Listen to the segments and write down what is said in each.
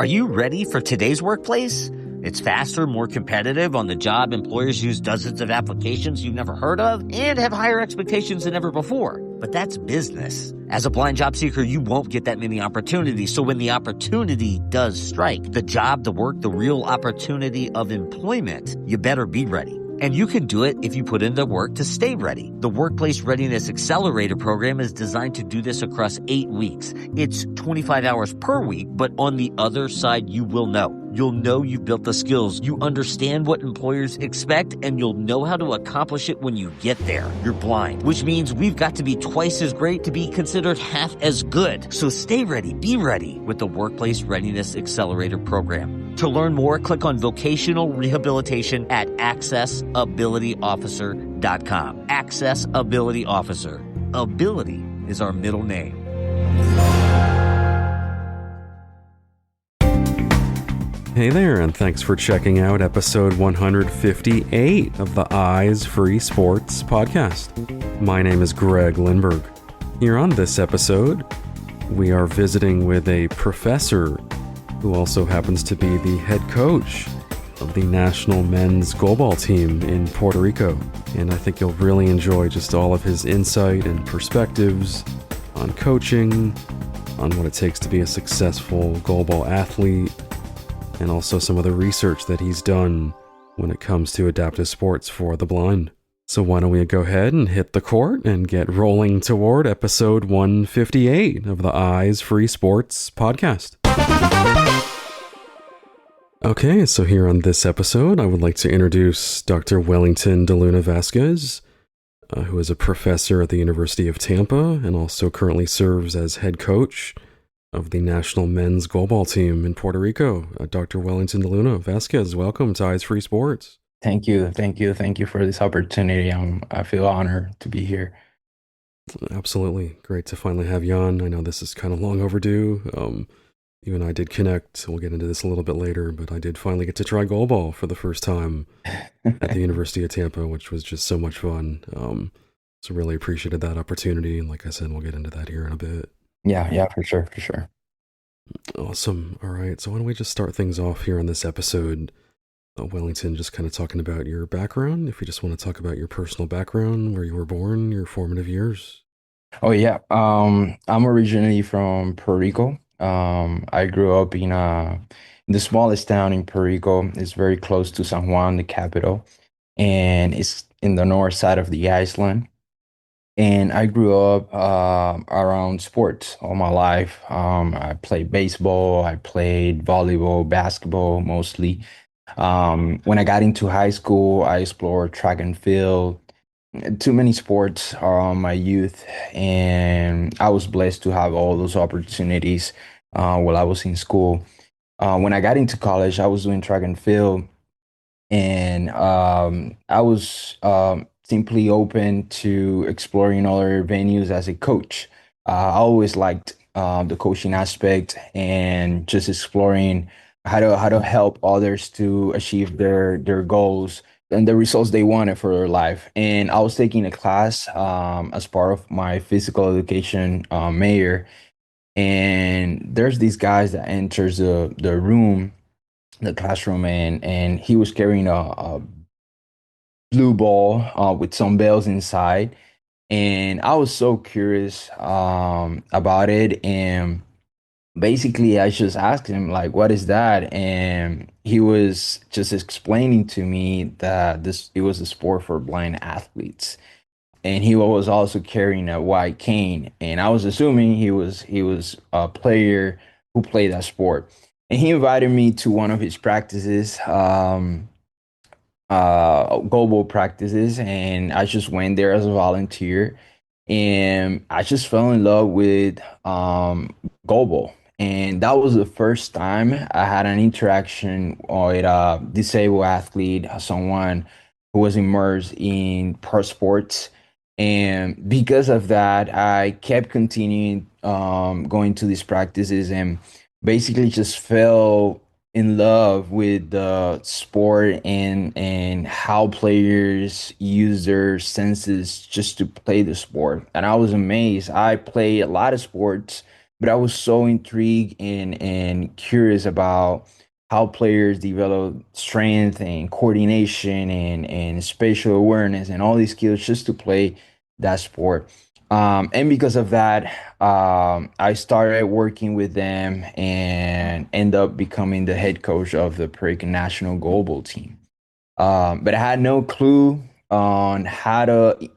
Are you ready for today's workplace? It's faster, more competitive. On the job, employers use dozens of applications you've never heard of and have higher expectations than ever before. But that's business. As a blind job seeker, you won't get that many opportunities. So when the opportunity does strike, the job, the work, the real opportunity of employment, you better be ready. And you can do it if you put in the work to stay ready. The Workplace Readiness Accelerator program is designed to do this across 8 weeks. It's 25 hours per week, but on the other side, you will know. You'll know you've built the skills. You understand what employers expect, and you'll know how to accomplish it when you get there. You're blind, which means we've got to be twice as great to be considered half as good. So stay ready, be ready with the Workplace Readiness Accelerator program. To learn more, click on vocational rehabilitation at accessabilityofficer.com. Access Ability Officer. Ability is our middle name. Hey there, and thanks for checking out episode 158 of the Eyes Free Sports podcast. My name is Greg Lindberg. Here on this episode, we are visiting with a professor who also happens to be the head coach of the national men's goalball team in Puerto Rico. And I think you'll really enjoy just all of his insight and perspectives on coaching, on what it takes to be a successful goalball athlete, and also some of the research that he's done when it comes to adaptive sports for the blind. So why don't we go ahead and hit the court and get rolling toward episode 158 of the Eyes Free Sports podcast. Okay, so here on this episode, I would like to introduce Dr. Wellington De Luna Vazquez, who is a professor at the University of Tampa and also currently serves as head coach of the national men's goalball team in Puerto Rico. Dr. Wellington De Luna Vazquez, welcome to Eyes Free Sports. Thank you for this opportunity. I feel honored to be here. Absolutely. Great to finally have you on. I know this is kind of long overdue. You and I did connect. We'll get into this a little bit later, but I did finally get to try goalball for the first time at the University of Tampa, which was just so much fun. So really appreciated that opportunity. And like I said, we'll get into that here in a bit. Yeah, for sure. Awesome. All right. So why don't we just start things off here on this episode? Wellington, just kind of talking about your background. If you just want to talk about your personal background, where you were born, your formative years. Oh yeah. I'm originally from Puerto Rico. I grew up in the smallest town in Puerto Rico. It's very close to San Juan, the capital, and it's in the north side of the island. And I grew up around sports all my life. I played baseball, I played volleyball, basketball mostly. When I got into high school, I explored track and field, too many sports my youth, and I was blessed to have all those opportunities while I was in school. When I got into college, I was doing track and field, and I was simply open to exploring other venues as a coach. I always liked the coaching aspect and just exploring how to help others to achieve their goals and the results they wanted for their life. And I was taking a class as part of my physical education major. And there's these guys that enters the room, the classroom, and he was carrying a blue ball with some bells inside. And I was so curious about it. And basically, I just asked him, like, what is that? And he was just explaining to me that it was a sport for blind athletes. And he was also carrying a white cane. And I was assuming he was a player who played that sport. And he invited me to one of his practices, goalball practices, and I just went there as a volunteer. And I just fell in love with goalball. And that was the first time I had an interaction with a disabled athlete, someone who was immersed in pro sports. And because of that, I kept continuing going to these practices and basically just fell in love with the sport and how players use their senses just to play the sport. And I was amazed. I play a lot of sports but I was so intrigued and curious about how players develop strength and coordination and spatial awareness and all these skills just to play that sport. And because of that, I started working with them and end up becoming the head coach of the Puerto Rican national goalball team. But I had no clue on how to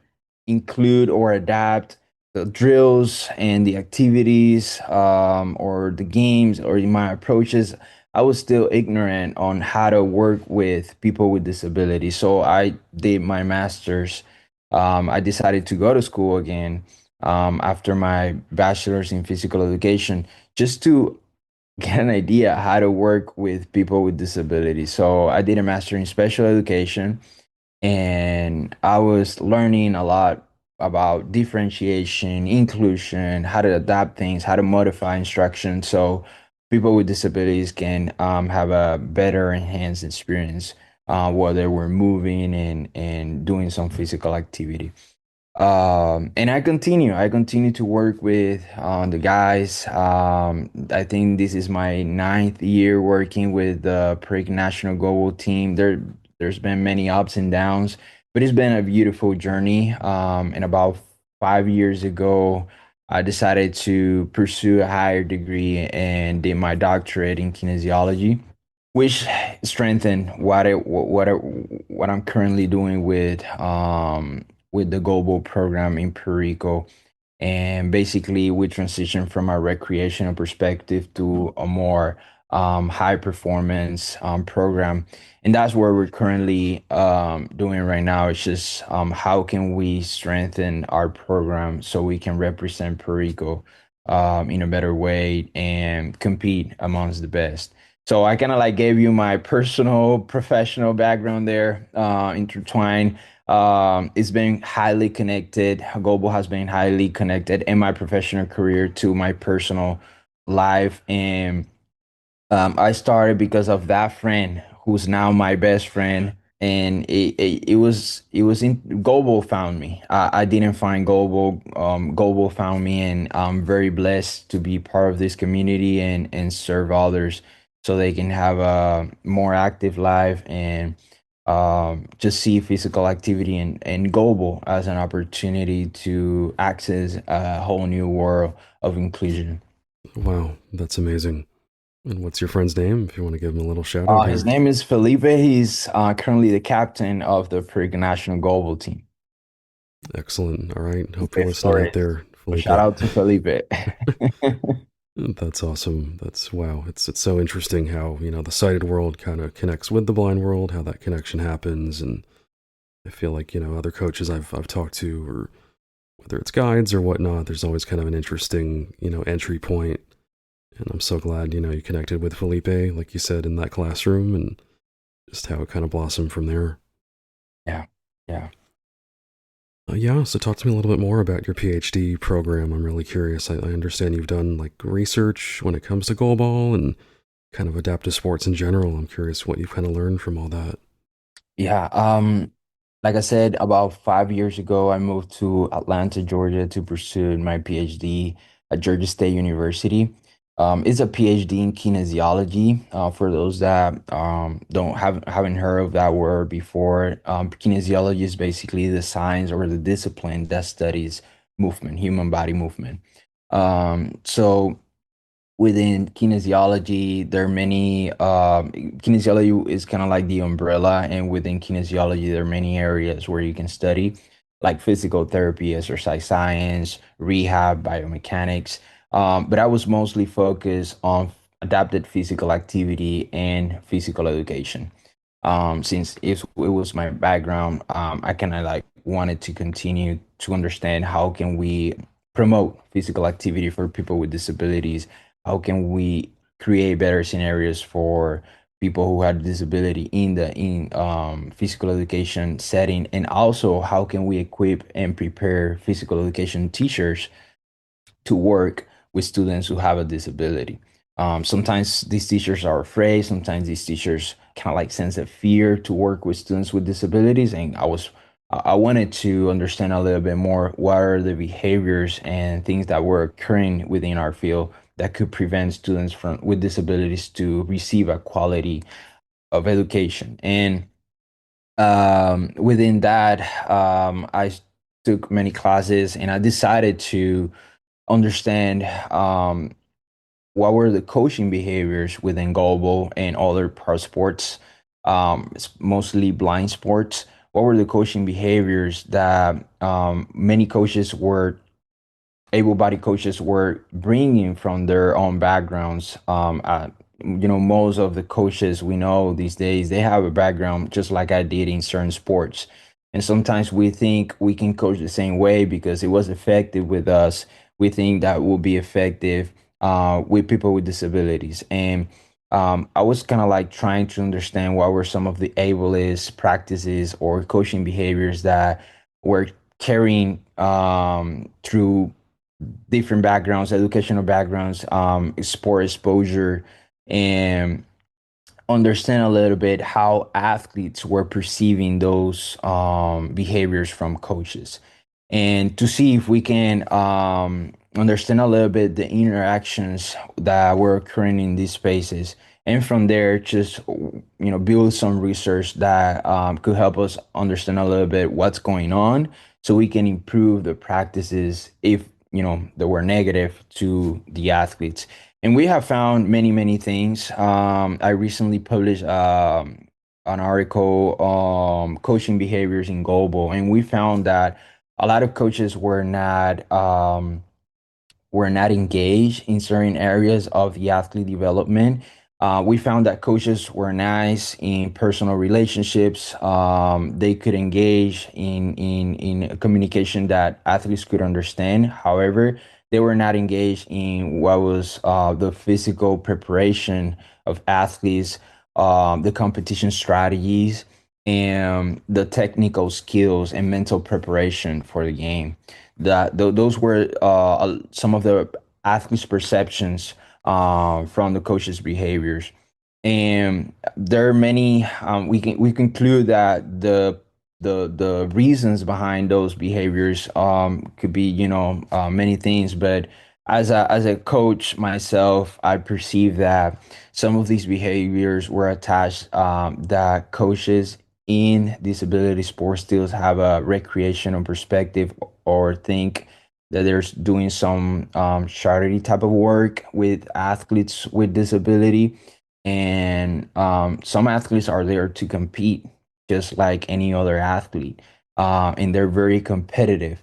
include or adapt the drills and the activities, or the games or my approaches. I was still ignorant on how to work with people with disabilities. So I did my master's. I decided to go to school again, after my bachelor's in physical education, just to get an idea how to work with people with disabilities. So I did a master in special education, and I was learning a lot about differentiation, inclusion, how to adapt things, how to modify instruction so people with disabilities can, have a better enhanced experience, while they were moving and doing some physical activity. And I continue to work with, the guys. I think this is my ninth year working with the Puerto Rican national goalball team. There's been many ups and downs, but it's been a beautiful journey. And about 5 years ago, I decided to pursue a higher degree and did my doctorate in kinesiology, which strengthened what I'm currently doing with the global program in Puerto Rico. And basically, we transition from a recreational perspective to a more, high performance, program. And that's where we're currently, doing right now. It's just, how can we strengthen our program so we can represent Puerto Rico, in a better way and compete amongst the best. So I kind of like gave you my personal professional background there, intertwined. It's been highly connected. Global has been highly connected in my professional career to my personal life. And, I started because of that friend who's now my best friend. And it was in Global found me. I didn't find Global. Global found me, and I'm very blessed to be part of this community and serve others so they can have a more active life and, just see physical activity and Global as an opportunity to access a whole new world of inclusion. Wow, that's amazing. And what's your friend's name if you want to give him a little shout out His here? name is Felipe. He's, currently the captain of the Puerto Rican national global team. Excellent. All right. Hope you're Felipe listening out Flores. there, So Felipe. shout out to Felipe. That's awesome. That's wow. It's so interesting how, the sighted world kind of connects with the blind world, how that connection happens. And I feel like, other coaches I've talked to, or whether it's guides or whatnot, there's always kind of an interesting, entry point. And I'm so glad, you connected with Felipe, like you said, in that classroom, and just how it kind of blossomed from there. Yeah, yeah. Yeah, so talk to me a little bit more about your PhD program. I'm really curious. I understand you've done like research when it comes to goalball and kind of adaptive sports in general. I'm curious what you've kind of learned from all that. Yeah. Like I said, about 5 years ago, I moved to Atlanta, Georgia to pursue my PhD at Georgia State University. It's a PhD in kinesiology. For those that, don't haven't heard of that word before, kinesiology is basically the science or the discipline that studies movement, human body movement. So within kinesiology, there are many, kinesiology is kind of like the umbrella, and within kinesiology, there are many areas where you can study, like physical therapy, exercise science, rehab, biomechanics. But I was mostly focused on adapted physical activity and physical education. Since it was my background, I kind of like wanted to continue to understand how can we promote physical activity for people with disabilities. How can we create better scenarios for people who had disability in the in physical education setting, and also how can we equip and prepare physical education teachers to work with students who have a disability. Sometimes these teachers are afraid. Sometimes these teachers kind of like sense a fear to work with students with disabilities. And I wanted to understand a little bit more what are the behaviors and things that were occurring within our field that could prevent students from with disabilities to receive a quality of education. And within that, I took many classes, and I decided to understand what were the coaching behaviors within goalball and other pro sports, it's mostly blind sports. What were the coaching behaviors that many coaches were able-bodied coaches were bringing from their own backgrounds. Most of the coaches we know these days, they have a background just like I did in certain sports. And sometimes we think we can coach the same way because it was effective with us. We think that will be effective with people with disabilities. And I was kind of like trying to understand what were some of the ableist practices or coaching behaviors that were carrying through different backgrounds, educational backgrounds, sport exposure, and understand a little bit how athletes were perceiving those behaviors from coaches, and to see if we can understand a little bit the interactions that were occurring in these spaces. And from there, just build some research that could help us understand a little bit what's going on, so we can improve the practices if they were negative to the athletes. And we have found many things. I recently published an article, coaching behaviors in global, and we found that a lot of coaches were not engaged in certain areas of the athlete development. We found that coaches were nice in personal relationships. They could engage in communication that athletes could understand. However, they were not engaged in what was the physical preparation of athletes, the competition strategies, and the technical skills and mental preparation for the game. Those were some of the athletes' perceptions from the coaches' behaviors, and there are many. We conclude that the reasons behind those behaviors could be many things, but as a coach myself, I perceive that some of these behaviors were attached, that coaches in disability sports still have a recreational perspective, or think that they're doing some charity type of work with athletes with disability. And some athletes are there to compete just like any other athlete, and they're very competitive.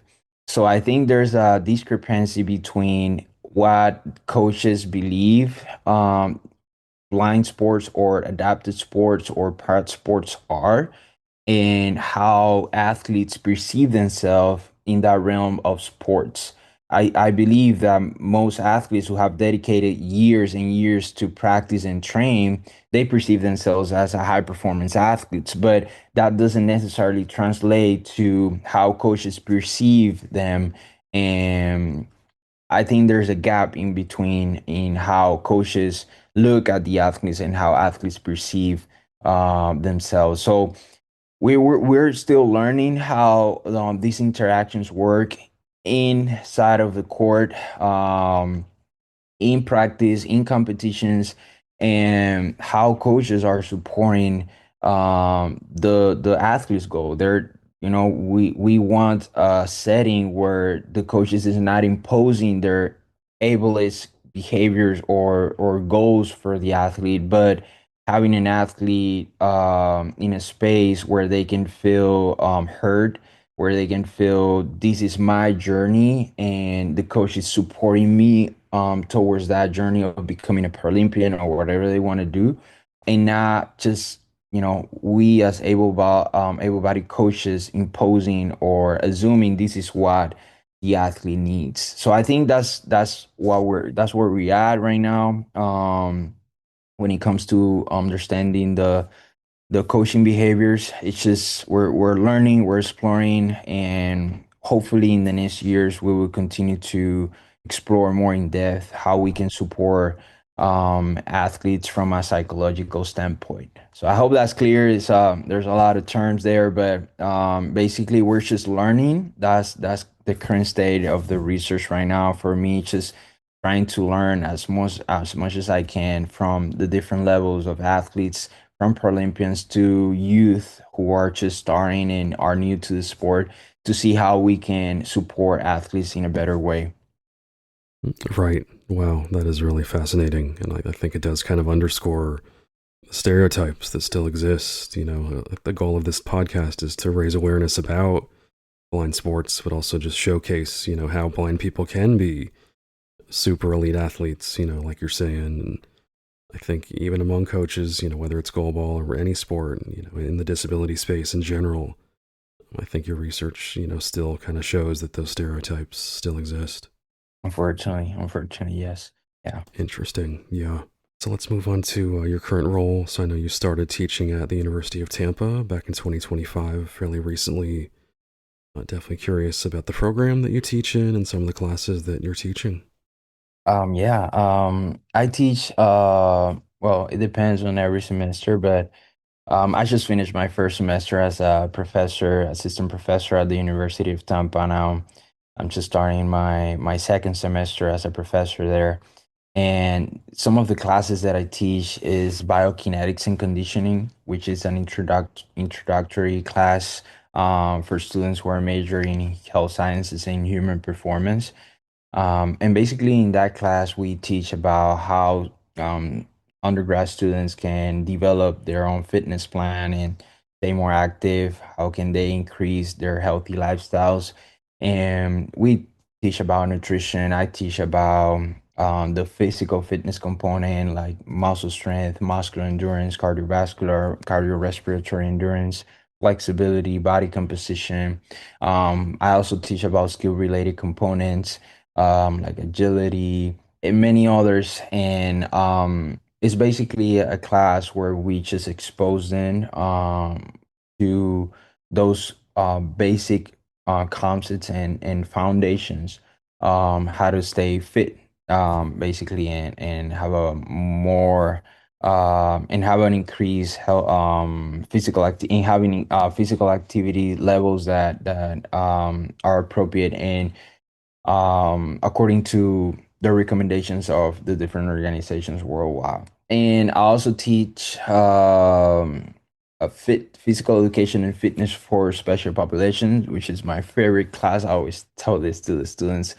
So I think there's a discrepancy between what coaches believe blind sports or adapted sports or part sports are, and how athletes perceive themselves in that realm of sports. I believe that most athletes who have dedicated years and years to practice and train, they perceive themselves as a high performance athletes, but that doesn't necessarily translate to how coaches perceive them. And I think there's a gap in between in how coaches look at the athletes and how athletes perceive themselves. So we're still learning how these interactions work inside of the court, in practice, in competitions, and how coaches are supporting the athletes' goal. We want a setting where the coaches is not imposing their ableist behaviors or goals for the athlete, but having an athlete in a space where they can feel heard, where they can feel this is my journey and the coach is supporting me towards that journey of becoming a Paralympian or whatever they want to do, and not just we as able-bodied coaches imposing or assuming this is what the athlete needs. So I think that's where we're at right now, when it comes to understanding the coaching behaviors. It's just we're learning, we're exploring, and hopefully in the next years we will continue to explore more in depth how we can support athletes from a psychological standpoint. So I hope that's clear. There's a lot of terms there, but basically we're just learning. That's the current state of the research right now for me. Just trying to learn as much as I can from the different levels of athletes, from Paralympians to youth who are just starting and are new to the sport, to see how we can support athletes in a better way. Right. Wow, that is really fascinating. And I think it does kind of underscore the stereotypes that still exist. The goal of this podcast is to raise awareness about blind sports, but also just showcase, how blind people can be super elite athletes, like you're saying. And I think even among coaches, whether it's goalball or any sport, in the disability space in general, I think your research, still kind of shows that those stereotypes still exist. Unfortunately, yes. Yeah. Interesting. Yeah. So let's move on to your current role. So I know you started teaching at the University of Tampa back in 2025, fairly recently. Definitely curious about the program that you teach in and some of the classes that you're teaching. Yeah, I teach, well, it depends on every semester, but I just finished my first semester as a professor, assistant professor at the University of Tampa now. I'm just starting my second semester as a professor there. And some of the classes that I teach is biokinetics and conditioning, which is an introductory class for students who are majoring in health sciences and human performance. And basically, in that class, we teach about how undergrad students can develop their own fitness plan and stay more active. How can they increase their healthy lifestyles? And we teach about nutrition. I teach about the physical fitness component, like muscle strength, muscular endurance, cardiovascular, cardiorespiratory endurance, flexibility, body composition. I also teach about skill related components like agility and many others. And it's basically a class where we just expose them to those basic concepts and foundations, how to stay fit, basically, and have a more and have an increased health, in having physical activity levels that are appropriate and according to the recommendations of the different organizations worldwide. And I also teach a physical education and fitness for special populations, which is my favorite class. I always tell this to the students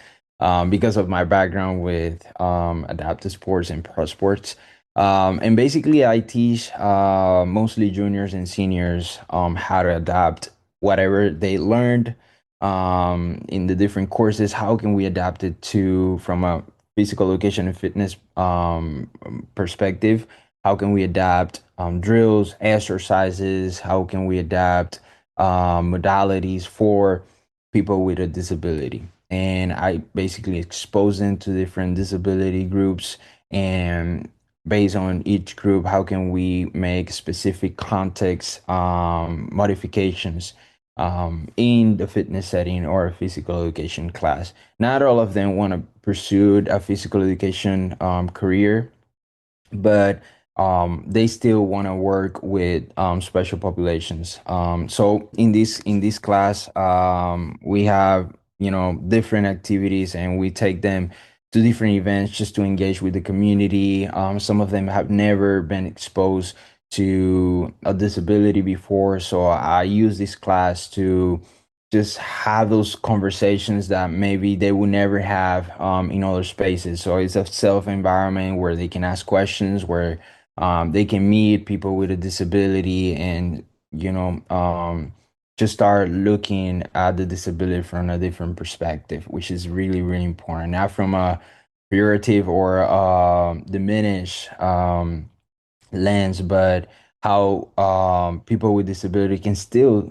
because of my background with adaptive sports and pro sports. And basically, I teach mostly juniors and seniors how to adapt whatever they learned in the different courses. How can we adapt it to from a physical education and fitness perspective? How can we adapt drills, exercises? How can we adapt modalities for people with a disability? And I basically expose them to different disability groups, and based on each group, how can we make specific context modifications in the fitness setting or a physical education class. Not all of them want to pursue a physical education career, but they still want to work with special populations. So in this class, we have different activities, and we take them to different events just to engage with the community. Some of them have never been exposed to a disability before, so I use this class to just have those conversations that maybe they would never have in other spaces. So it's a self environment where they can ask questions, where they can meet people with a disability, and you know um, just start looking at the disability from a different perspective, which is really really important. Not from a pejorative or diminish lens, but how people with disability can still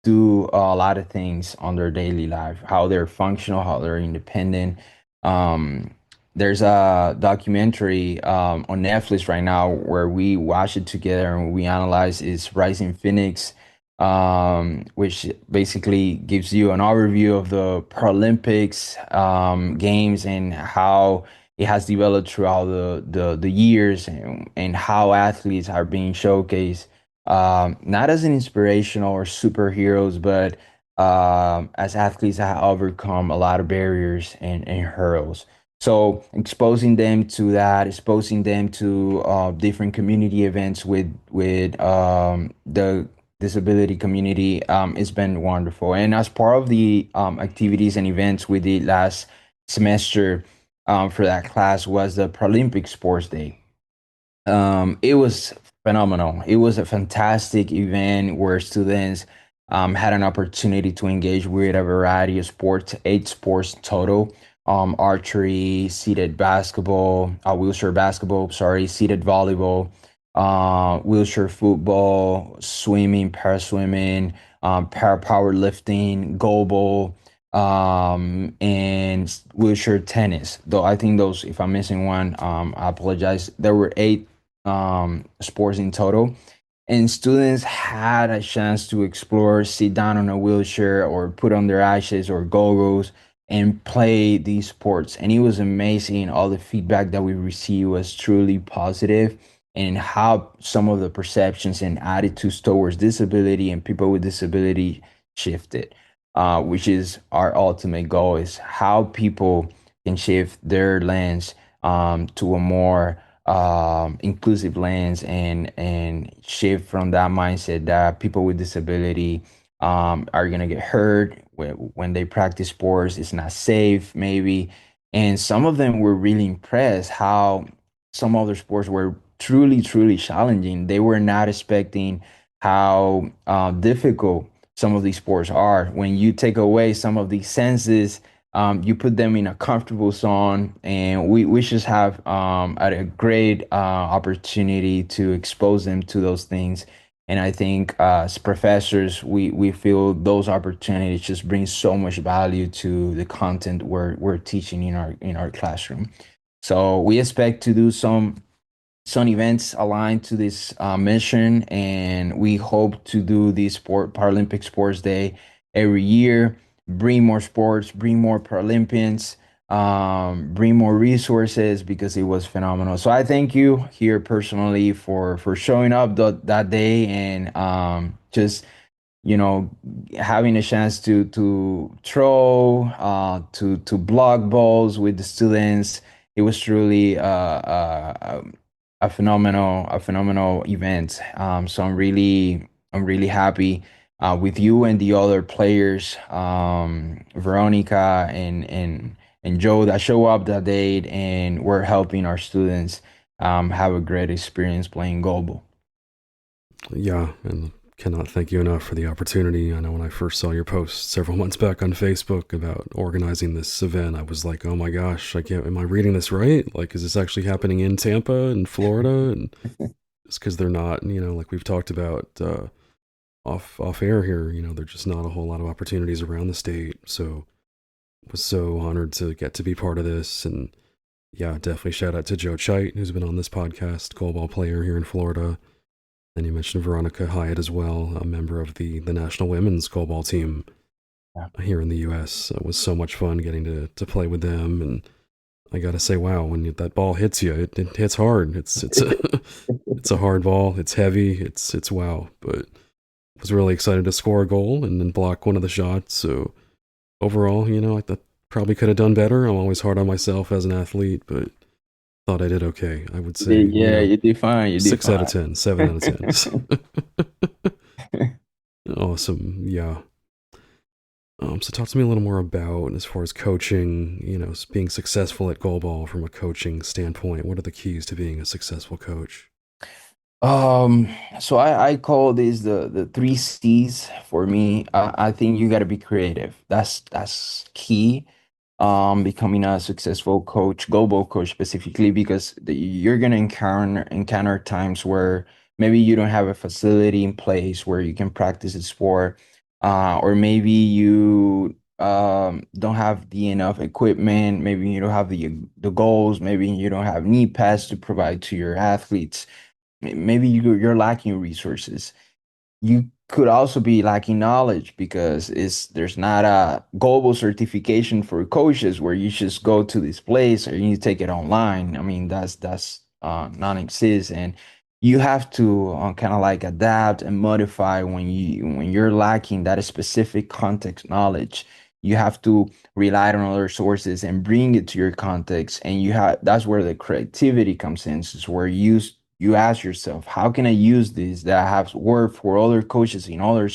do a lot of things on their daily life, how they're functional, how they're independent. Um, there's a documentary on Netflix right now where we watch it together and we analyze is Rising Phoenix, which basically gives you an overview of the Paralympics games and how it has developed throughout the years, and how athletes are being showcased not as an inspirational or superheroes, but as athletes that have overcome a lot of barriers and hurdles. So exposing them to that, exposing them to different community events with the disability community, it's been wonderful. And as part of the activities and events we did last semester for that class was the Paralympic Sports Day. It was phenomenal. It was a fantastic event where students had an opportunity to engage with a variety of sports, 8 sports total. Archery, seated basketball, wheelchair basketball, sorry, seated volleyball, wheelchair football, swimming, paraswimming, para powerlifting, goalball, and wheelchair tennis. Though I think those, if I'm missing one, I apologize. There were 8 sports in total, and students had a chance to explore, sit down on a wheelchair, or put on their ashes or goggles and play these sports. And it was amazing. All the feedback that we received was truly positive, and how some of the perceptions and attitudes towards disability and people with disability shifted, which is our ultimate goal, is how people can shift their lens to a more inclusive lens, and shift from that mindset that people with disability are gonna get hurt when they practice sports. It's not safe, maybe. And some of them were really impressed how some other sports were truly, truly challenging. They were not expecting how difficult some of these sports are. When you take away some of these senses, you put them in a comfortable zone, and we just have a great opportunity to expose them to those things. And I think as professors, we feel those opportunities just bring so much value to the content we're teaching in our classroom. So we expect to do some events aligned to this mission, and we hope to do this Paralympic Sports Day every year. Bring more sports, bring more Paralympians, bring more resources, because it was phenomenal. So I thank you here personally for showing up that day, and just you know having a chance to throw to block balls with the students. It was truly a phenomenal event. So I'm really happy with you and the other players, Veronica and Joe, that show up that day, and we're helping our students have a great experience playing goalball. Yeah, and cannot thank you enough for the opportunity. I know when I first saw your post several months back on Facebook about organizing this event, I was like, oh my gosh, I can't, am I reading this right? Like, is this actually happening in Tampa in Florida? And just because they're not, like we've talked about off air here, there's just not a whole lot of opportunities around the state. So I was so honored to get to be part of this. And yeah, definitely shout out to Joe Chait, who's been on this podcast, goalball player here in Florida. And you mentioned Veronica Hyatt as well, a member of the national women's goalball team here in the U.S. It was so much fun getting to play with them. And I got to say, wow, when that ball hits you, it hits hard. It's it's a hard ball. It's heavy. It's wow. But I was really excited to score a goal and then block one of the shots. So overall, I thought probably could have done better. I'm always hard on myself as an athlete, but thought I did okay. I would say, Yeah, you did fine. You did 6 out of fine. 10, 7 out of 10. Awesome. Yeah. So talk to me a little more about, as far as coaching, being successful at goalball from a coaching standpoint. What are the keys to being a successful coach? Um, so I call these the 3 C's for me. I think you got to be creative. That's key. Becoming a successful coach, global coach specifically, because you're gonna encounter times where maybe you don't have a facility in place where you can practice the sport, or maybe you don't have the enough equipment. Maybe you don't have the goals. Maybe you don't have knee pads to provide to your athletes. Maybe you're lacking resources. You could also be lacking knowledge, because there's not a global certification for coaches where you just go to this place or you take it online. I mean, that's non-exist, and you have to kind of like adapt and modify when you're lacking that specific context knowledge. You have to rely on other sources and bring it to your context. And that's where the creativity comes in. This is where you ask yourself, how can I use this that has worked for other coaches in other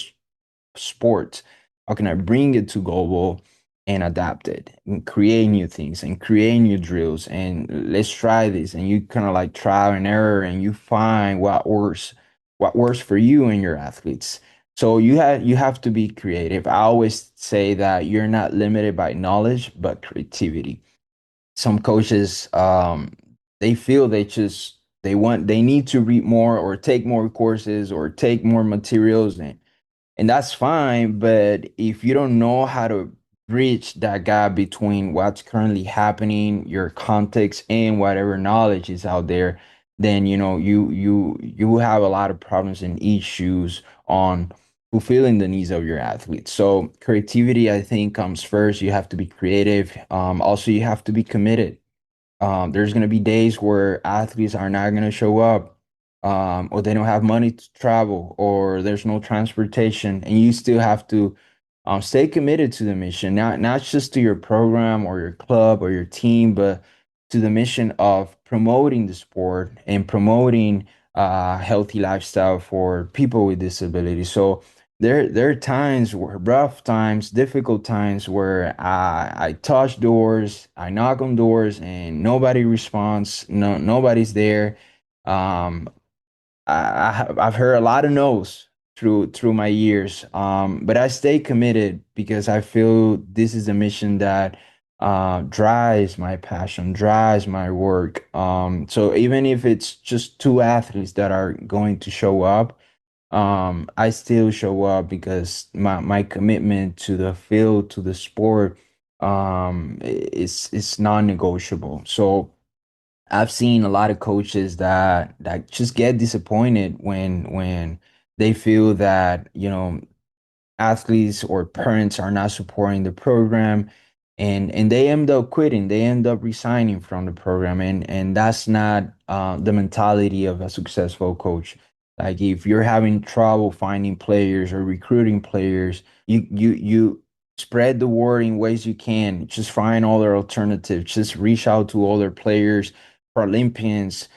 sports? How can I bring it to global and adapt it and create new things and create new drills? And let's try this. And you kind of like trial and error and you find what works for you and your athletes. So you have to be creative. I always say that you're not limited by knowledge, but creativity. Some coaches, they feel they need to read more or take more courses or take more materials, and that's fine. But if you don't know how to bridge that gap between what's currently happening, your context, and whatever knowledge is out there, then you have a lot of problems and issues on fulfilling the needs of your athletes. So creativity, I think, comes first. You have to be creative. Also, you have to be committed. There's going to be days where athletes are not going to show up, or they don't have money to travel, or there's no transportation, and you still have to stay committed to the mission, not just to your program or your club or your team, but to the mission of promoting the sport and promoting healthy lifestyle for people with disabilities. So there are times where rough times, difficult times where I touch doors, I knock on doors, and nobody responds. Nobody's there. Um, I've heard a lot of no's through my years, but I stay committed because I feel this is a mission that drives my passion, drives my work. So even if it's just two athletes that are going to show up, I still show up because my commitment to the field, to the sport, is non-negotiable. So I've seen a lot of coaches that just get disappointed when they feel that, athletes or parents are not supporting the program, and they end up quitting, they end up resigning from the program, and that's not the mentality of a successful coach. Like if you're having trouble finding players or recruiting players, you spread the word in ways you can. Just find other alternatives, just reach out to other players, Paralympians,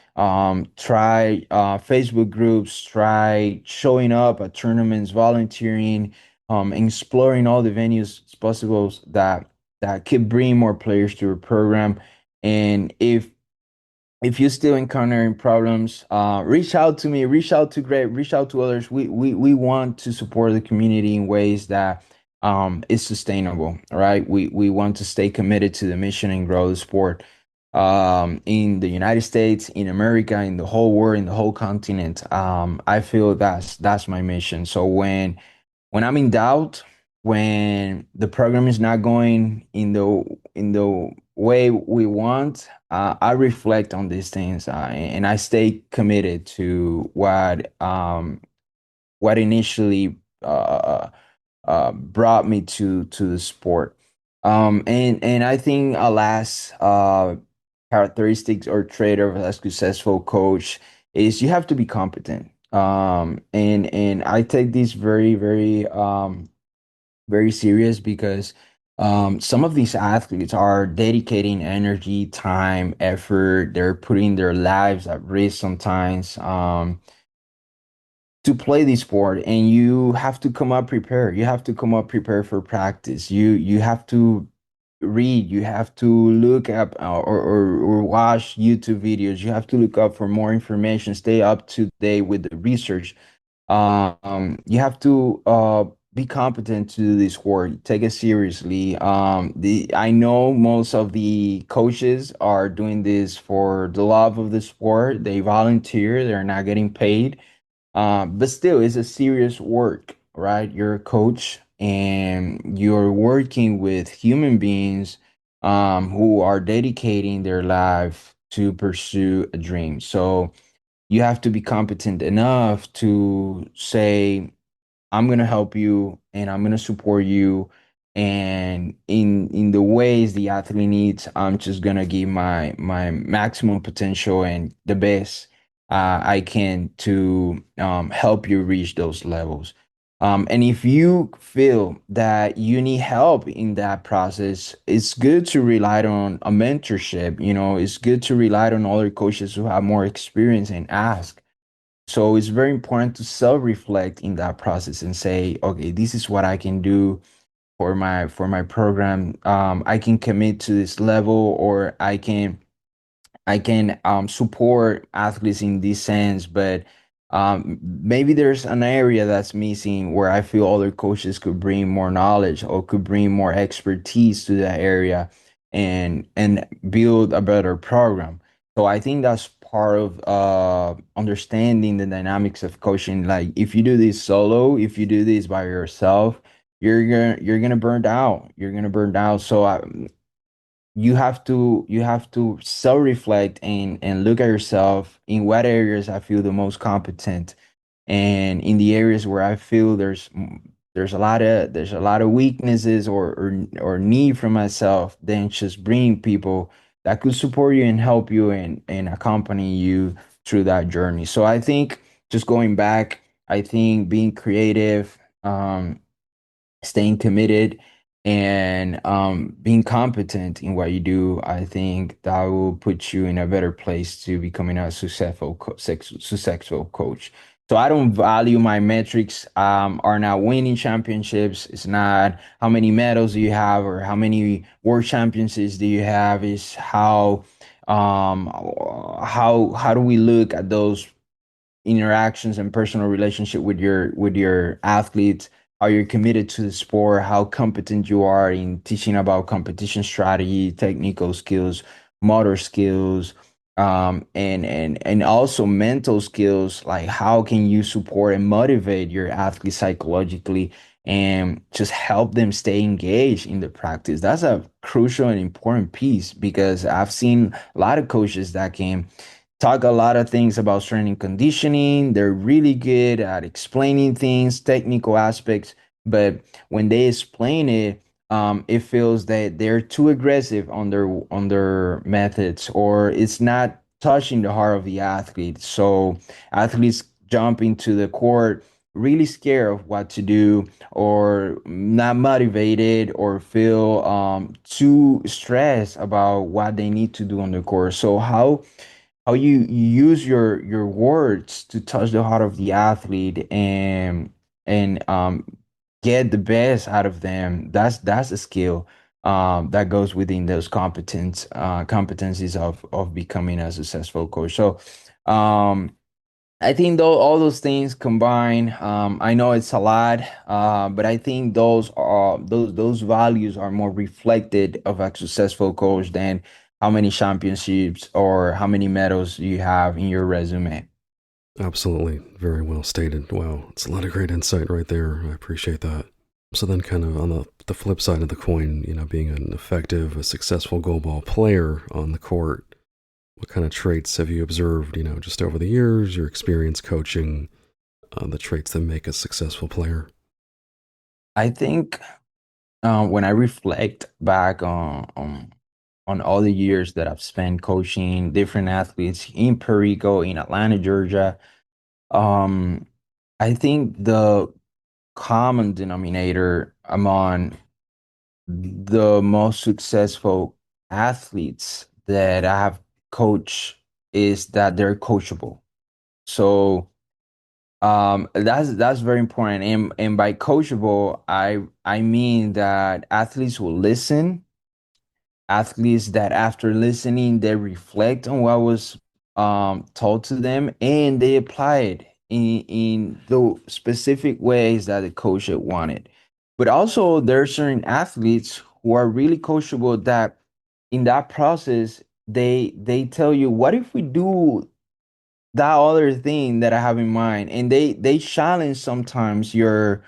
try Facebook groups, try showing up at tournaments, volunteering, exploring all the venues possible that could bring more players to your program. And if you're still encountering problems, reach out to me, reach out to Greg, reach out to others. We want to support the community in ways that is sustainable. All right, we want to stay committed to the mission and grow the sport in the United States, in America, in the whole world, in the whole continent. I feel that's my mission. So when I'm in doubt, when the program is not going in the way we want, I reflect on these things, and I stay committed to what initially brought me to the sport. And I think a last characteristics or trait of a successful coach is you have to be competent. And I take this very serious because some of these athletes are dedicating energy, time, effort. They're putting their lives at risk sometimes. To play this sport, and you have to come up prepared. You have to come up prepared for practice. You have to read, you have to look up or watch YouTube videos. You have to look up for more information, stay up to date with the research. You have to be competent to do this sport, take it seriously. The I know most of the coaches are doing this for the love of the sport. They volunteer, they're not getting paid, but still, it's a serious work, right? You're a coach and you're working with human beings who are dedicating their life to pursue a dream. So you have to be competent enough to say, I'm gonna help you and I'm gonna support you. And in the ways the athlete needs, I'm just gonna give my maximum potential and the best I can to help you reach those levels. And if you feel that you need help in that process, it's good to rely on a mentorship. It's good to rely on other coaches who have more experience and ask. So it's very important to self-reflect in that process and say, okay, this is what I can do for my program. I can commit to this level, or I can support athletes in this sense, but maybe there's an area that's missing where I feel other coaches could bring more knowledge or could bring more expertise to that area and build a better program. So I think that's part of understanding the dynamics of coaching. Like if you do this solo, if you do this by yourself, you're gonna burn out. You're gonna burn out. So you have to self-reflect and look at yourself in what areas I feel the most competent, and in the areas where I feel there's a lot of weaknesses or need for myself, then just bring people that could support you and help you and accompany you through that journey. So I think, just going back, I think being creative, staying committed, and being competent in what you do, I think that will put you in a better place to becoming a successful coach. So I don't value my metrics are not winning championships. It's not how many medals do you have or how many world championships do you have. Is how do we look at those interactions and personal relationship with your athletes, how you're committed to the sport, how competent you are in teaching about competition strategy, technical skills, motor skills, and also mental skills, like how can you support and motivate your athletes psychologically and just help them stay engaged in the practice. That's a crucial and important piece, because I've seen a lot of coaches that can talk a lot of things about strength and conditioning. They're really good at explaining things, technical aspects, but when they explain it, it feels that they're too aggressive on their methods, or it's not touching the heart of the athlete. So athletes jump into the court really scared of what to do, or not motivated, or feel too stressed about what they need to do on the court. So how you use your words to touch the heart of the athlete and get the best out of them. That's a skill that goes within those competencies of becoming a successful coach. So um I think though all those things combined, I know it's a lot, but I think those values are more reflected of a successful coach than how many championships or how many medals you have in your resume. Absolutely. Very well stated. Wow. It's a lot of great insight right there. I appreciate that. So then kind of on the flip side of the coin, being an effective, a successful goalball player on the court, what kind of traits have you observed, just over the years, your experience coaching, the traits that make a successful player? I think when I reflect back on all the years that I've spent coaching different athletes in Puerto Rico, in Atlanta, Georgia, um, I think the common denominator among the most successful athletes that I have coached is that they're coachable. So that's very important. And by coachable, I mean that athletes will listen, athletes that after listening they reflect on what was told to them, and they apply it in the specific ways that the coach had wanted. But also there are certain athletes who are really coachable, that in that process they tell you, what if we do that other thing that I have in mind, and they challenge sometimes your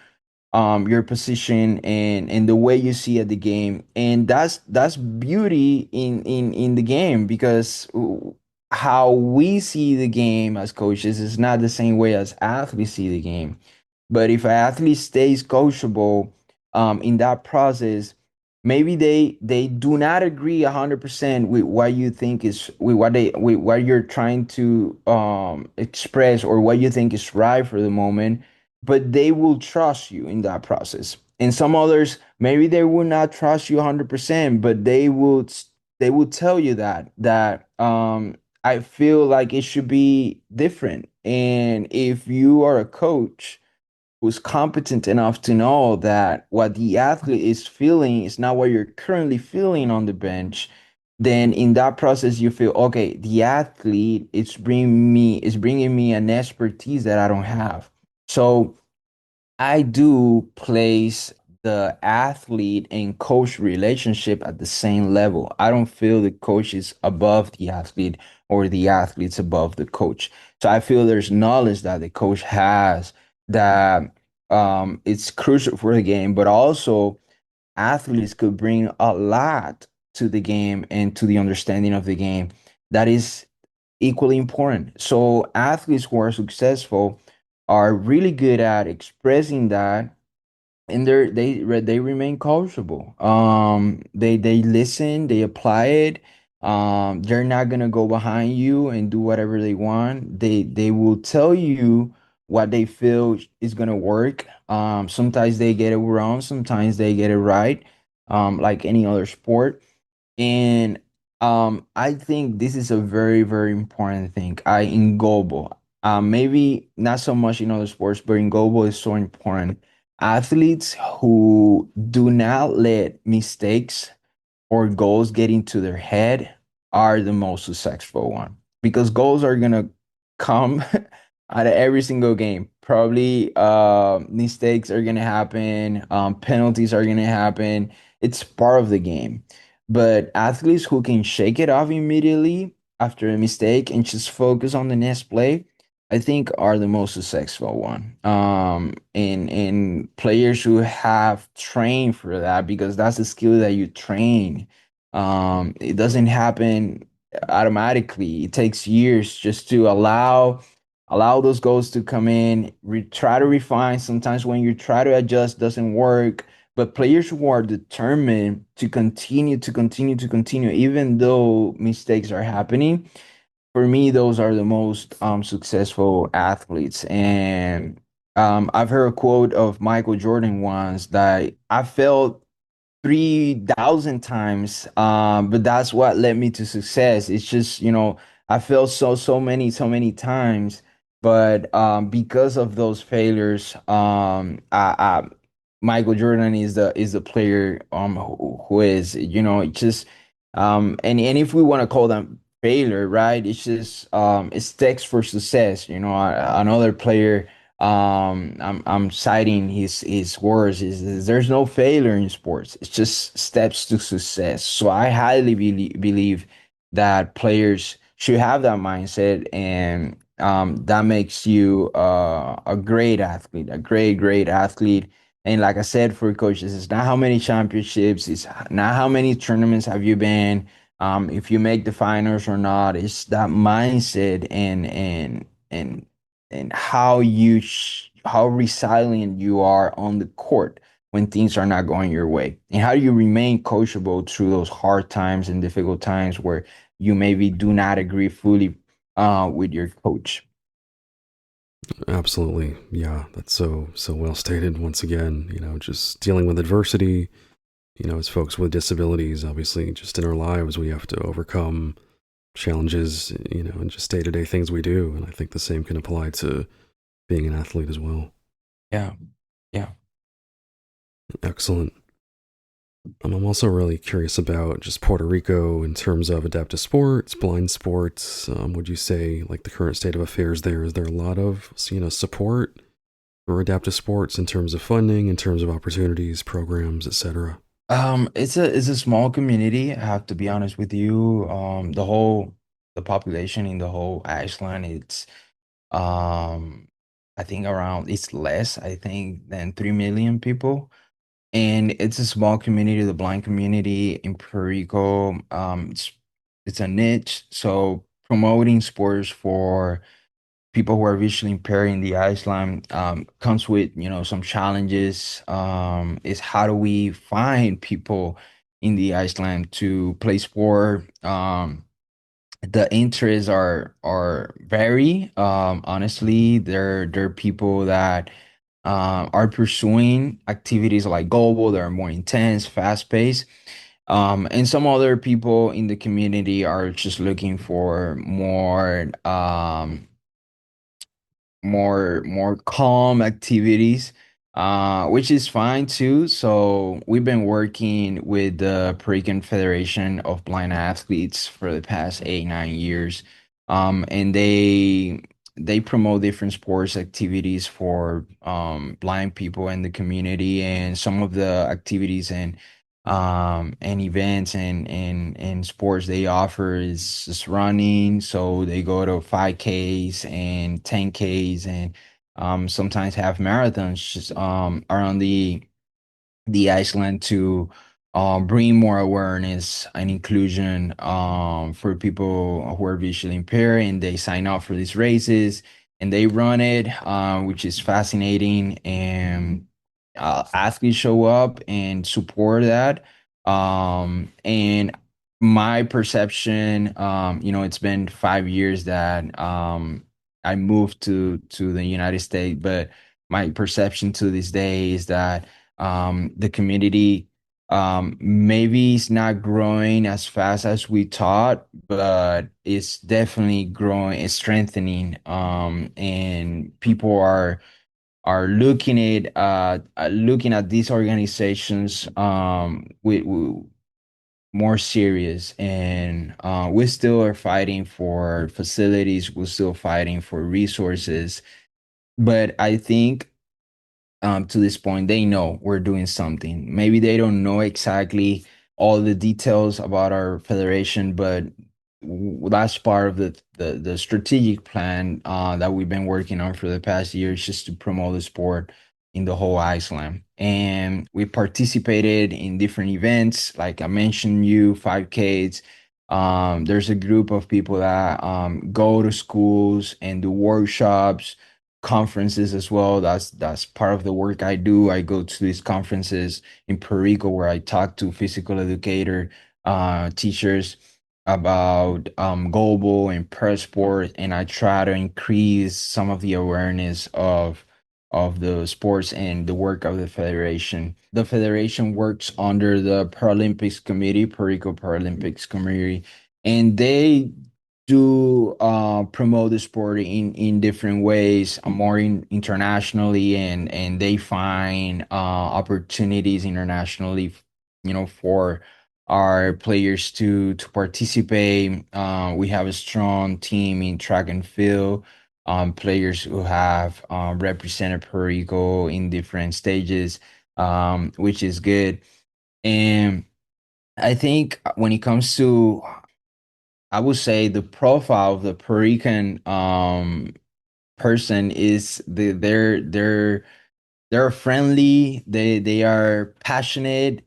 position and the way you see at the game, and that's beauty in the game, because how we see the game as coaches is not the same way as athletes see the game. But if an athlete stays coachable in that process, maybe they do not agree 100% with what you think is with what you're trying to express, or what you think is right for the moment. but they will trust you in that process. And some others, maybe they will not trust you 100%, but they will tell you that I feel like it should be different. And if you are a coach who's competent enough to know that what the athlete is feeling is not what you're currently feeling on the bench, then in that process you feel okay. The athlete is bringing me an expertise that I don't have. So I do place the athlete and coach relationship at the same level. I don't feel the coach is above the athlete or the athlete's above the coach. So I feel there's knowledge that the coach has that it's crucial for the game, but also athletes could bring a lot to the game and to the understanding of the game that is equally important. So athletes who are successful are really good at expressing that, and they remain coachable. They listen, they apply it. They're not gonna go behind you and do whatever they want. They will tell you what they feel is gonna work. Sometimes they get it wrong, sometimes they get it right. Like any other sport. And I think this is a very, very important thing. I in global, maybe not so much in other sports, but in global is so important. Athletes who do not let mistakes or goals get into their head are the most successful one, because goals are gonna come out of every single game. Probably mistakes are gonna happen, penalties are gonna happen. It's part of the game. But athletes who can shake it off immediately after a mistake and just focus on the next play, I think are the most successful one. And players who have trained for that, because that's a skill that you train. It doesn't happen automatically. It takes years just to allow those goals to come in. Try to refine. Sometimes when you try to adjust, doesn't work. But players who are determined to continue, even though mistakes are happening, for me, those are the most successful athletes. And I've heard a quote of Michael Jordan once that I felt 3,000 times, but that's what led me to success. It's just, I failed so many times, but because of those failures, Michael Jordan is the player who is, just and if we want to call them failure, right? It's just it's text for success. Another player, I'm citing his words is there's no failure in sports. It's just steps to success. So I highly believe that players should have that mindset, and that makes you a great athlete, a great athlete. And like I said, for coaches, it's not how many championships, it's not how many tournaments have you been, if you make the finals or not. It's that mindset and how resilient you are on the court when things are not going your way, and how you remain coachable through those hard times and difficult times where you maybe do not agree fully with your coach. Absolutely. Yeah, that's so well stated once again, just dealing with adversity, as folks with disabilities, obviously just in our lives we have to overcome challenges, and just day-to-day things we do, and I think the same can apply to being an athlete as well. Yeah, yeah. Excellent. I'm also really curious about just Puerto Rico in terms of adaptive sports, blind sports. Would you say, like, the current state of affairs there? Is there a lot of, support for adaptive sports in terms of funding, in terms of opportunities, programs, etc.? It's a small community. I have to be honest with you. The population in the whole Iceland, um, I think around it's less, I think, than 3 million people. And it's a small community, the blind community in Puerto Rico. It's a niche, so promoting sports for people who are visually impaired in the Iceland comes with some challenges. Is how do we find people in the Iceland to play sport? The interests are vary. Honestly, there are people that are pursuing activities like goalball that are more intense, fast paced. And some other people in the community are just looking for more calm activities, which is fine too. So we've been working with the Puerto Rican Federation of Blind Athletes for the past 8, 9 years, and they promote different sports activities for blind people in the community, and some of the activities and events and sports they offer is just running. So they go to 5Ks and 10Ks and sometimes have marathons just around the Iceland to bring more awareness and inclusion for people who are visually impaired, and they sign up for these races and they run it, which is fascinating. And athletes show up and support that. And my perception, it's been 5 years that I moved to the United States, but my perception to this day is that the community maybe it's not growing as fast as we thought, but it's definitely growing, it's strengthening. And people are looking at these organizations with more serious, and we still are fighting for facilities, we're still fighting for resources, but I think to this point, they know we're doing something. Maybe they don't know exactly all the details about our federation, but that's part of the strategic plan that we've been working on for the past years, just to promote the sport in the whole Iceland. And we participated in different events, like I mentioned, you 5Ks. There's a group of people that go to schools and do workshops, conferences as well. That's part of the work I do. I go to these conferences in Puerto Rico where I talk to physical educator teachers about global and pro sport, and I try to increase some of the awareness of the sports and the work of the federation. The federation works under the Paralympics Committee, Puerto Rico Paralympics Committee, and they do promote the sport in different ways, more internationally, and they find opportunities internationally, for our players to participate. We have a strong team in track and field, players who have represented Puerto Rico in different stages, which is good. And I think when it comes to, I would say the profile of the Puerto Rican person is they're friendly, they are passionate,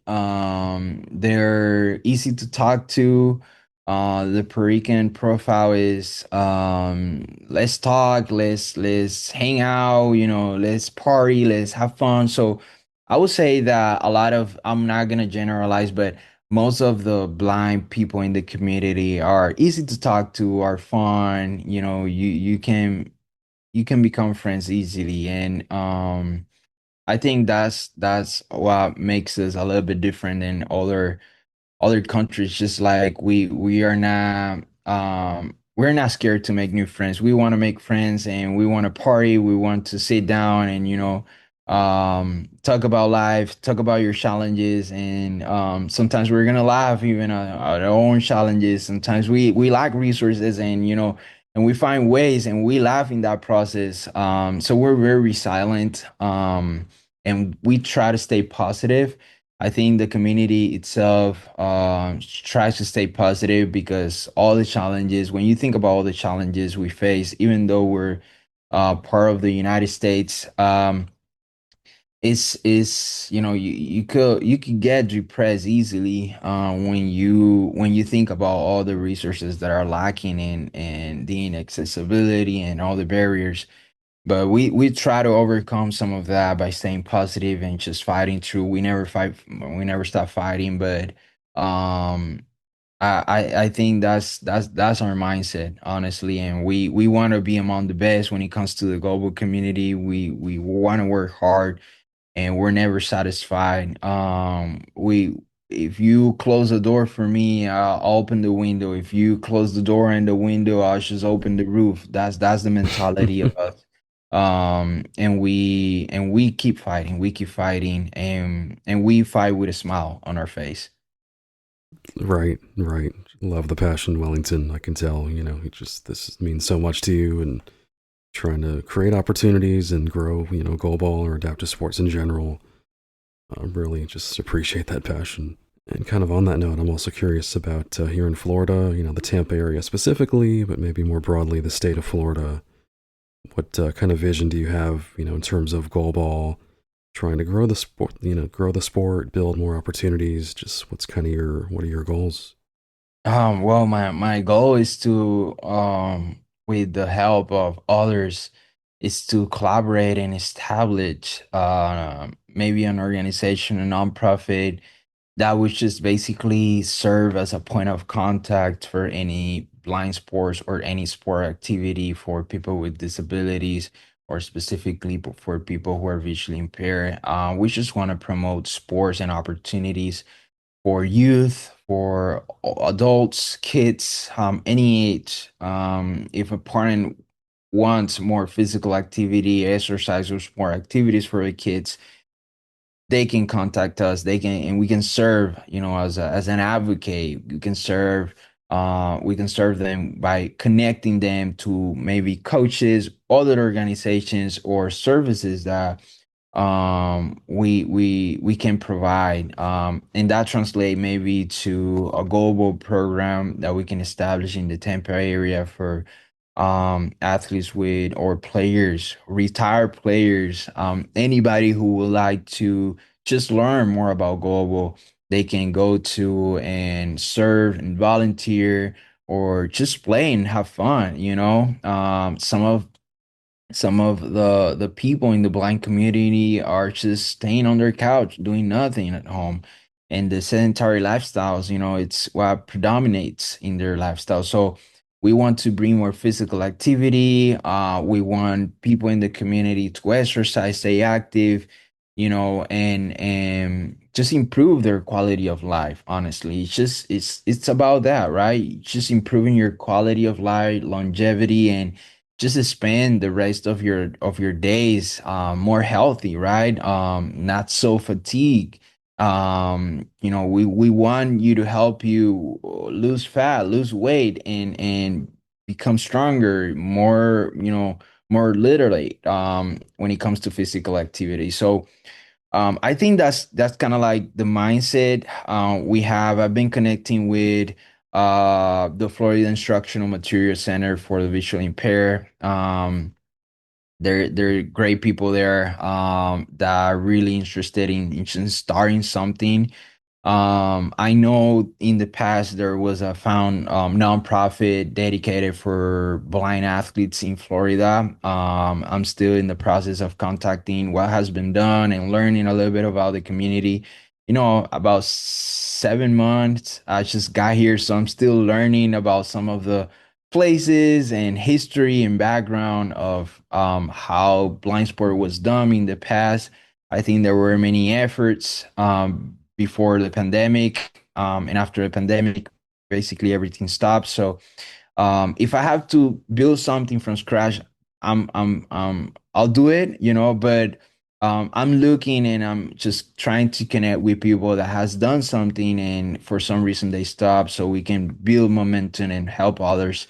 they're easy to talk to. The Puerto Rican profile is let's talk, let's hang out, let's party, let's have fun. So I would say that a lot of, I'm not gonna generalize, but most of the blind people in the community are easy to talk to, are fun. You can become friends easily, and I think that's what makes us a little bit different than other countries. Just like we are not we're not scared to make new friends. We want to make friends and we want to party. We want to sit down and talk about life, talk about your challenges, and sometimes we're gonna laugh even at our own challenges. Sometimes we lack resources, and we find ways and we laugh in that process. So we're very resilient, and we try to stay positive. I think the community itself tries to stay positive because all the challenges, when you think about all the challenges we face, even though we're part of the United States, it's you could get depressed easily when you think about all the resources that are lacking and the inaccessibility and all the barriers, but we try to overcome some of that by staying positive and just fighting through. We never stop fighting, but um I think that's our mindset, honestly, and we want to be among the best when it comes to the global community. We want to work hard, and we're never satisfied. We If you close the door for me, I'll open the window. If you close the door and the window, I'll just open the roof. That's the mentality of us. And we keep fighting. We keep fighting, and we fight with a smile on our face. Right, right. Love the passion, Wellington. I can tell, it just, this means so much to you and trying to create opportunities and grow, goalball or adaptive sports in general. I really just appreciate that passion. And kind of on that note, I'm also curious about here in Florida, the Tampa area specifically, but maybe more broadly, the state of Florida. What kind of vision do you have, in terms of goalball, trying to grow the sport, build more opportunities? Just what are your goals? Well, my goal is to, with the help of others, is to collaborate and establish, maybe an organization, a nonprofit that would just basically serve as a point of contact for any blind sports or any sport activity for people with disabilities, or specifically for people who are visually impaired. We just want to promote sports and opportunities for youth, for adults, kids, any age. If a parent wants more physical activity, exercise, or more activities for the kids, they can contact us. They can, and we can serve, as an advocate. We can serve them by connecting them to maybe coaches, other organizations, or services that we can provide, and that translate maybe to a global program that we can establish in the Tampa area for athletes with, or players, retired players, anybody who would like to just learn more about global. They can go to and serve and volunteer, or just play and have fun. Some of the people in the blind community are just staying on their couch doing nothing at home, and the sedentary lifestyles, it's what predominates in their lifestyle. So we want to bring more physical activity. We want people in the community to exercise, stay active, and just improve their quality of life. Honestly, it's about that, right? Just improving your quality of life, longevity, and just spend the rest of your days, more healthy, right? Not so fatigued. We want you to help you lose fat, lose weight, and become stronger, more literally, when it comes to physical activity. So I think that's kind of like the mindset we have. I've been connecting with the Florida Instructional Material Center for the Visually Impaired. They're great people there, that are really interested in just starting something. I know in the past there was a found nonprofit dedicated for blind athletes in Florida. I'm still in the process of contacting what has been done and learning a little bit about the community. About 7 months I just got here, so I'm still learning about some of the places and history and background of how blind sport was done in the past. I think there were many efforts before the pandemic, and after the pandemic, basically everything stopped. So if I have to build something from scratch, I'll do it, but I'm looking and I'm just trying to connect with people that has done something, and for some reason they stopped, so we can build momentum and help others,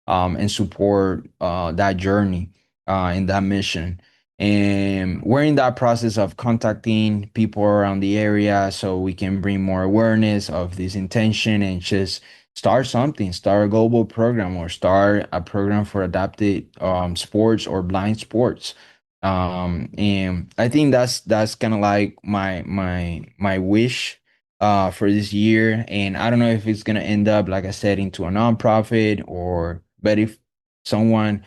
and support that journey, and that mission. And we're in that process of contacting people around the area so we can bring more awareness of this intention, and just start something, start a global program, or start a program for adapted sports or blind sports. And I think that's kind of like my wish for this year. And I don't know if it's gonna end up, like I said, into a nonprofit, or but if someone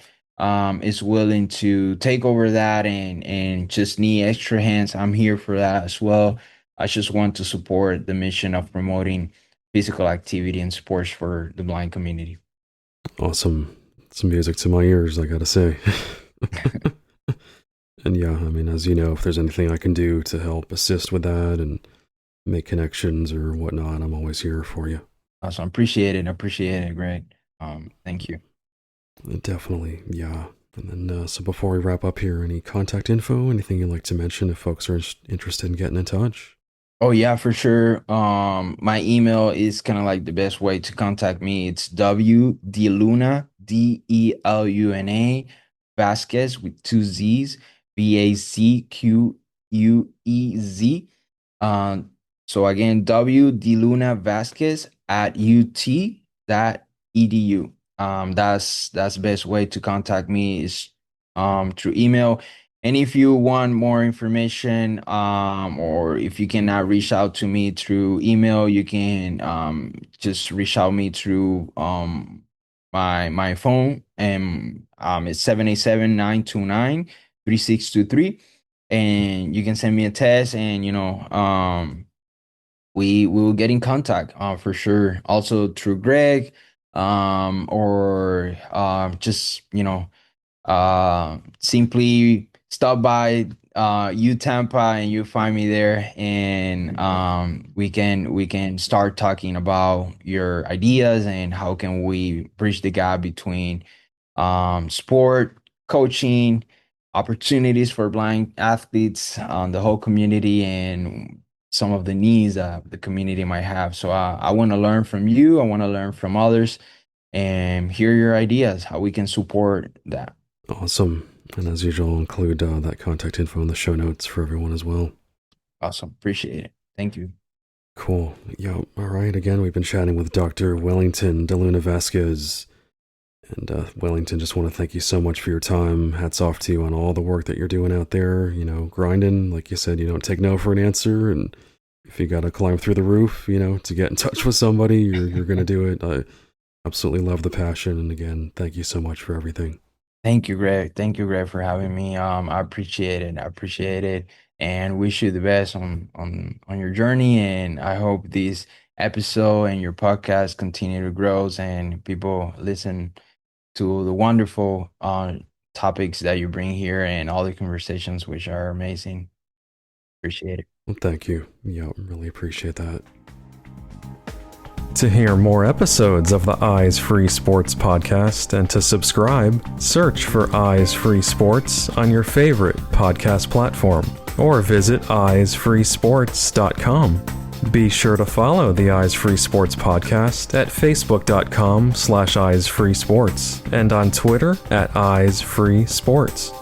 is willing to take over that, and just need extra hands, I'm here for that as well. I just want to support the mission of promoting physical activity and sports for the blind community. Awesome. Some music to my ears, I gotta say. And yeah, I mean, as you know, if there's anything I can do to help assist with that and make connections or whatnot, I'm always here for you. Awesome. Appreciate it. Greg. Thank you. Definitely, yeah. And then, so before we wrap up here, any contact info, anything you'd like to mention if folks are interested in getting in touch? Oh yeah, for sure. My email is kind of like the best way to contact me. It's WDeluna, DELUNA, Vasquez with two Z's, VACQUEZ. So again, WDeluna Vasquez at UT.edu. That's the best way to contact me is through email. And if you want more information, or if you cannot reach out to me through email, you can just reach out me through my phone, and it's 787-929-3623, and you can send me a text, and we will get in contact for sure. Also through Greg, or just simply stop by Tampa, and you find me there, and we can start talking about your ideas and how can we bridge the gap between sport, coaching, opportunities for blind athletes, the whole community, and some of the needs the community might have. So I want to learn from you. I want to learn from others and hear your ideas, how we can support that. Awesome. And as usual, I'll include that contact info in the show notes for everyone as well. Awesome. Appreciate it. Thank you. Cool. Yeah. All right. Again, we've been chatting with Dr. Wellington De Luna Vazquez. And Wellington, just want to thank you so much for your time. Hats off to you on all the work that you're doing out there, grinding. Like you said, you don't take no for an answer. And if you got to climb through the roof, to get in touch with somebody, you're going to do it. I absolutely love the passion. And again, thank you so much for everything. Thank you, Greg. Thank you, Greg, for having me. I appreciate it. And wish you the best on your journey. And I hope this episode and your podcast continue to grow and people listen to the wonderful topics that you bring here and all the conversations, which are amazing. Appreciate it. Well, thank you. Yeah, really appreciate that. To hear more episodes of the Eyes Free Sports podcast and to subscribe, search for Eyes Free Sports on your favorite podcast platform or visit eyesfreesports.com. Be sure to follow the Eyes Free Sports podcast at facebook.com/eyesfreesports and on Twitter at Eyes Free Sports.